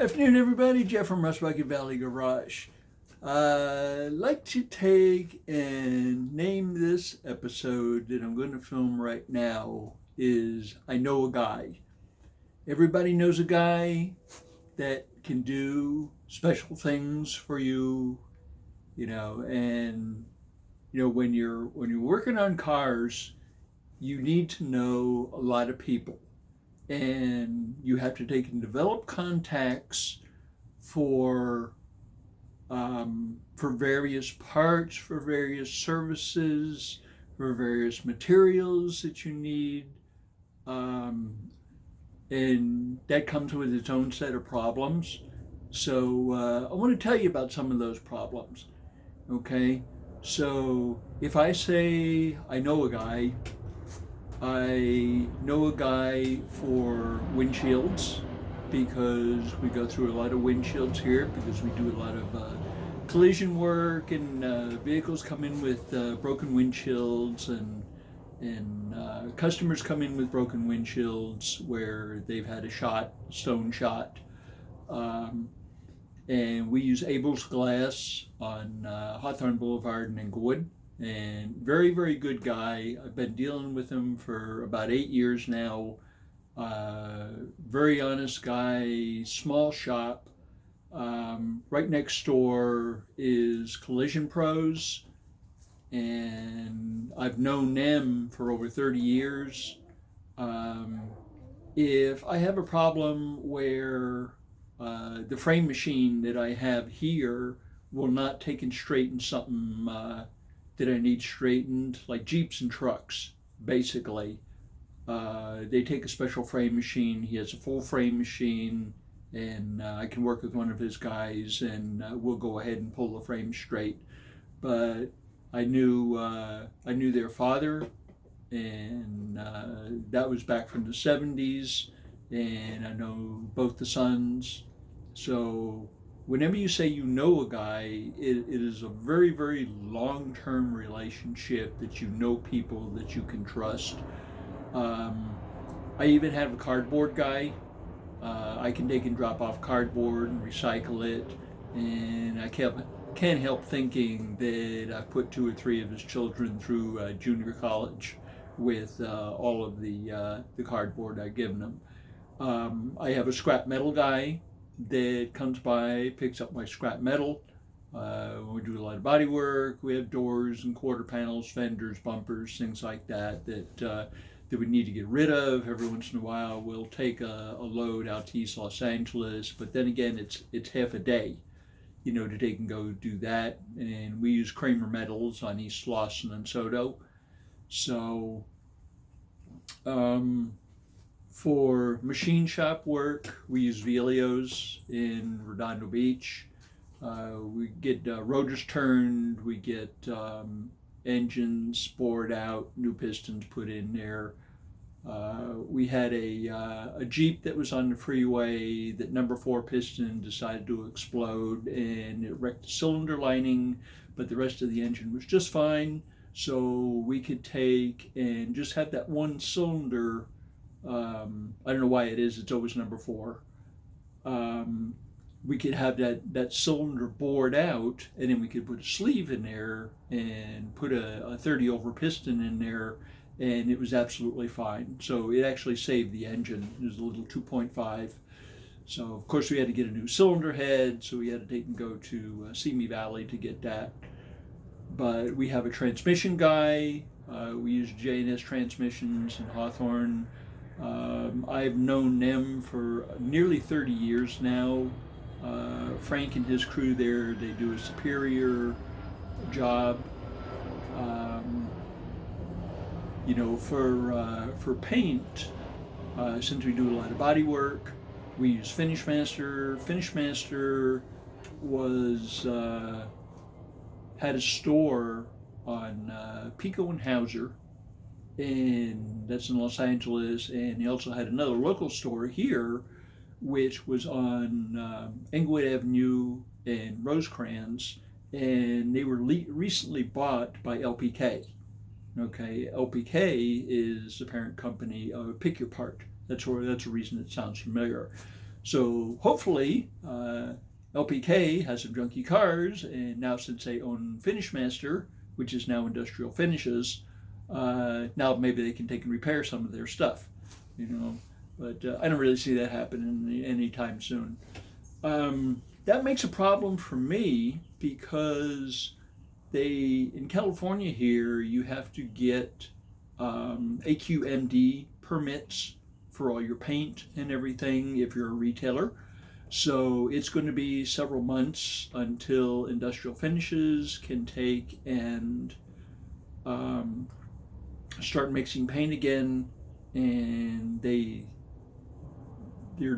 Afternoon, everybody. Jeff from Rushbucket Valley Garage. I'd like to take and name this episode that I'm going to film right now is I Know a Guy. Everybody knows a guy that can do special things for you, and when you're working on cars, you need to know a lot of people, and you have to take and develop contacts for for various parts, for various services, for various materials that you need, um, and that comes with its own set of problems. So I want to tell you about some of those problems. Okay, so if I say I know a guy for windshields because we go through a lot of windshields here because we do a lot of collision work, and vehicles come in with broken windshields, and customers come in with broken windshields where they've had a stone shot. Um, and we use Abel's Glass on Hawthorne Boulevard in Inglewood. And very, very good guy. I've been dealing with him for about 8 years now. Very honest guy, small shop. Right next door is Collision Pros, and I've known them for over 30 years. Um, if I have a problem where the frame machine that I have here will not take and straighten something that I need straightened, like Jeeps and trucks, basically. They take a special frame machine. He has a full frame machine, and I can work with one of his guys, and we'll go ahead and pull the frame straight. But I knew their father, and that was back from the '70s, and I know both the sons. So whenever you say you know a guy, it is a very, very long-term relationship that you know people that you can trust. Um, I even have a cardboard guy. I can take and drop off cardboard and recycle it, and can't help thinking that I've put 2 or 3 of his children through junior college with all of the cardboard I've given them. I have a scrap metal guy that comes by, picks up my scrap metal. We do a lot of body work. We have doors and quarter panels, fenders, bumpers, things like that we need to get rid of. Every once in a while, we'll take a load out to East Los Angeles, but then again, it's half a day, to take and go do that. And we use Kramer Metals on East Slauson and Soto. So, for machine shop work, we use Velios in Redondo Beach. We get rotors turned, we get engines bored out, new pistons put in there. We had a Jeep that was on the freeway that number 4 piston decided to explode, and it wrecked the cylinder lining, but the rest of the engine was just fine. So we could take and just have that one cylinder. I don't know why it is, it's always number 4. Um, we could have that cylinder bored out, and then we could put a sleeve in there and put a 30 over piston in there, and it was absolutely fine. So it actually saved the engine. It was a little 2.5. So of course we had to get a new cylinder head, so we had to take and go to Simi Valley to get that. But we have a transmission guy. We use J&S Transmissions in Hawthorne. I've known them for nearly 30 years now. Frank and his crew there, they do a superior job. Um, for paint, since we do a lot of body work, we use Finish Master. Finish Master was had a store on Pico and Hauser, and that's in Los Angeles, and he also had another local store here, which was on Englewood Avenue and Rosecrans, and they were recently bought by LPK. Okay, LPK is the parent company of Pick Your Part. That's a reason it sounds familiar. So hopefully, LPK has some junky cars, and now since they own FinishMaster, which is now Industrial Finishes, now maybe they can take and repair some of their stuff, you know. But I don't really see that happening anytime soon. That makes a problem for me because in California here, you have to get AQMD permits for all your paint and everything if you're a retailer. So it's going to be several months until Industrial Finishes can take and start mixing paint again, and they're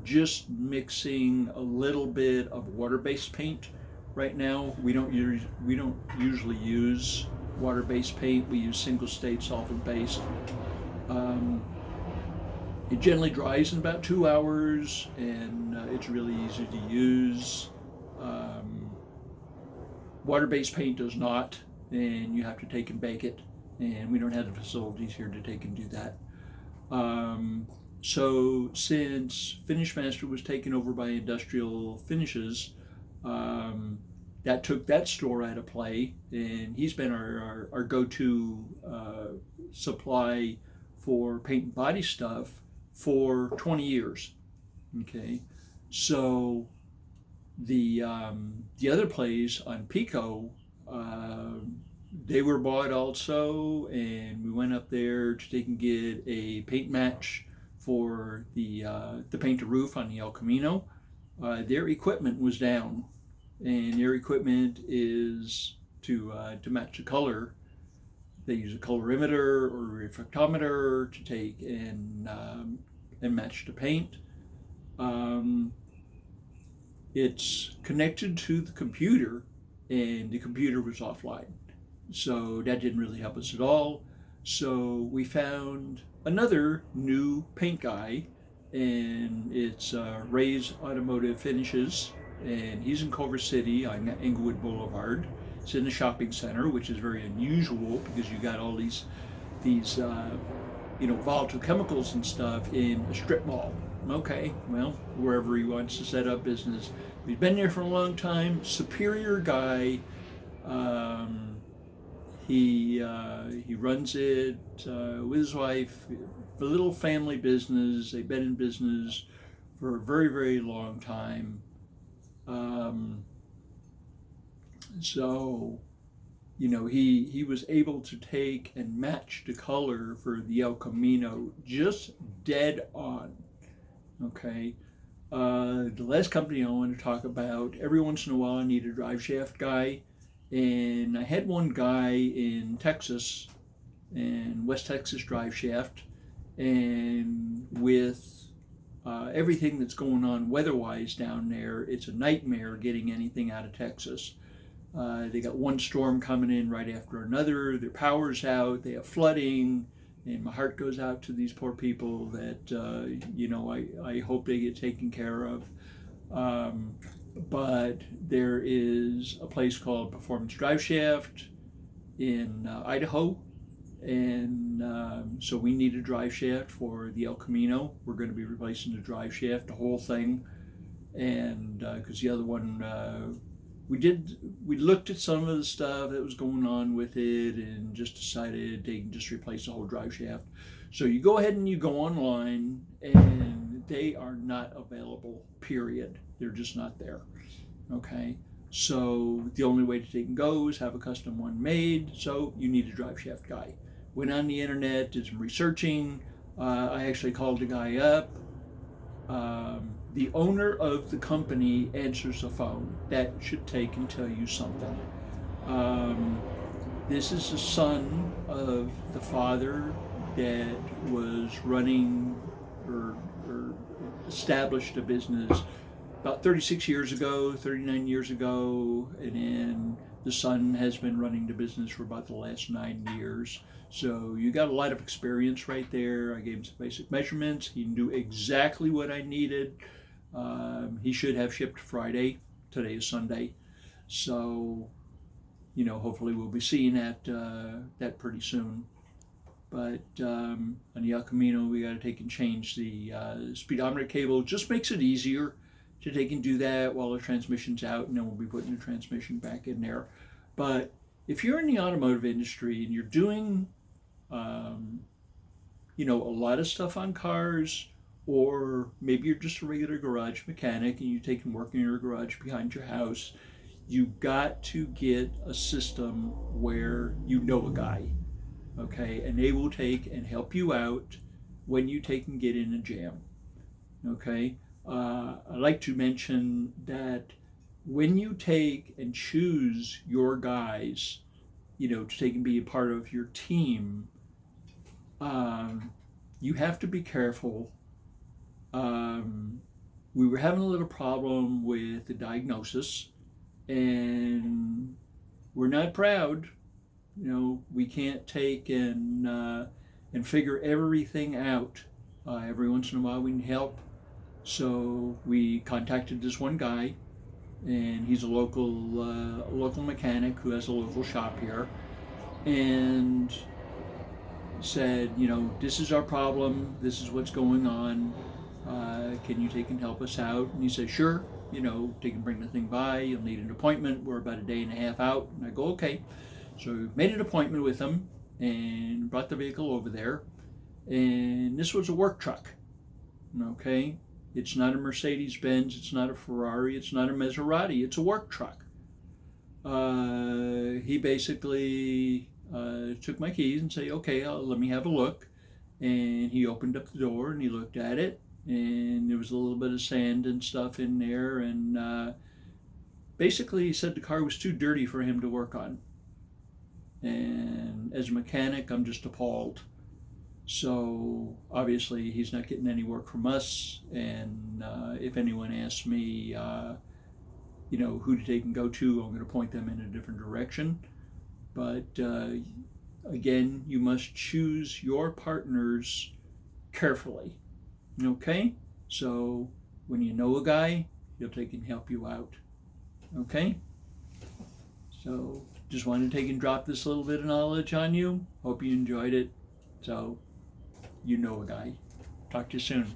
just mixing a little bit of water-based paint right now. We don't usually use water-based paint. We use single-stage solvent-based. It generally dries in about 2 hours, and it's really easy to use. Water-based paint does not, and you have to take and bake it, and we don't have the facilities here to take and do that. So since FinishMaster was taken over by Industrial Finishes, that took that store out of play, and he's been our go-to supply for paint and body stuff for 20 years. Okay, so the other place on Pico, they were bought also, and we went up there to take and get a paint match for the paint to roof on the El Camino. Their equipment was down, and their equipment is to match the color. They use a colorimeter or a refractometer to take and match the paint. It's connected to the computer, and the computer was offline, so that didn't really help us at all. So we found another new paint guy, and it's Ray's Automotive Finishes, and he's in Culver City on Englewood Boulevard. It's in the shopping center, which is very unusual because you got all these volatile chemicals and stuff in a strip mall. Okay, well, wherever he wants to set up business. He's been there for a long time. Superior guy. He runs it with his wife. A little family business. They've been in business for a very, very long time. So, he was able to take and match the color for the El Camino just dead on. Okay. The last company I want to talk about, every once in a while I need a drive shaft guy, and I had one guy in Texas, and West Texas drive shaft, and with everything that's going on weather-wise down there, it's a nightmare getting anything out of Texas. They got one storm coming in right after another. Their power's out. They have flooding, and my heart goes out to these poor people that I hope they get taken care of. But there is a place called Performance Drive Shaft in Idaho, and so we need a drive shaft for the El Camino. We're going to be replacing the drive shaft, the whole thing, and because the other one, we looked at some of the stuff that was going on with it and just decided they can just replace the whole drive shaft. So you go ahead and you go online, and they are not available, period. They're just not there. Okay, so the only way to take and go is have a custom one made, so you need a drive shaft guy. Went on the internet, did some researching. I actually called the guy up. The owner of the company answers the phone. That should take and tell you something. This is the son of the father that was running or established a business about 36 years ago, 39 years ago, and then the son has been running the business for about the last 9 years. So you got a lot of experience right there. I gave him some basic measurements. He knew exactly what I needed. He should have shipped Friday. Today is Sunday. So, hopefully we'll be seeing that pretty soon. But on the El Camino, we got to take and change the speedometer cable. It just makes it easier to take and do that while the transmission's out, and then we'll be putting the transmission back in there. But if you're in the automotive industry and you're doing, a lot of stuff on cars, or maybe you're just a regular garage mechanic and you take and work in your garage behind your house, you got to get a system where you know a guy, okay, and they will take and help you out when you take and get in a jam, okay. I'd like to mention that when you take and choose your guys, to take and be a part of your team, you have to be careful. We were having a little problem with the diagnosis, and we're not proud. We can't take and figure everything out. Every once in a while we need help. So we contacted this one guy, and he's a local mechanic who has a local shop here, and said, this is our problem, this is what's going on, can you take and help us out? And he said, sure, take and bring the thing by, you'll need an appointment, we're about a day and a half out. And I go, okay. So we made an appointment with him and brought the vehicle over there, and this was a work truck, okay? It's not a Mercedes-Benz, it's not a Ferrari, it's not a Maserati, it's a work truck. He basically took my keys and said, okay, let me have a look. And he opened up the door and he looked at it, and there was a little bit of sand and stuff in there, and basically he said the car was too dirty for him to work on. And as a mechanic, I'm just appalled. So obviously he's not getting any work from us, and if anyone asks me who to take and go to, I'm going to point them in a different direction. But again, you must choose your partners carefully, okay? So when you know a guy, he'll take and help you out, okay? So just wanted to take and drop this little bit of knowledge on you. Hope you enjoyed it. So you know a guy. Talk to you soon.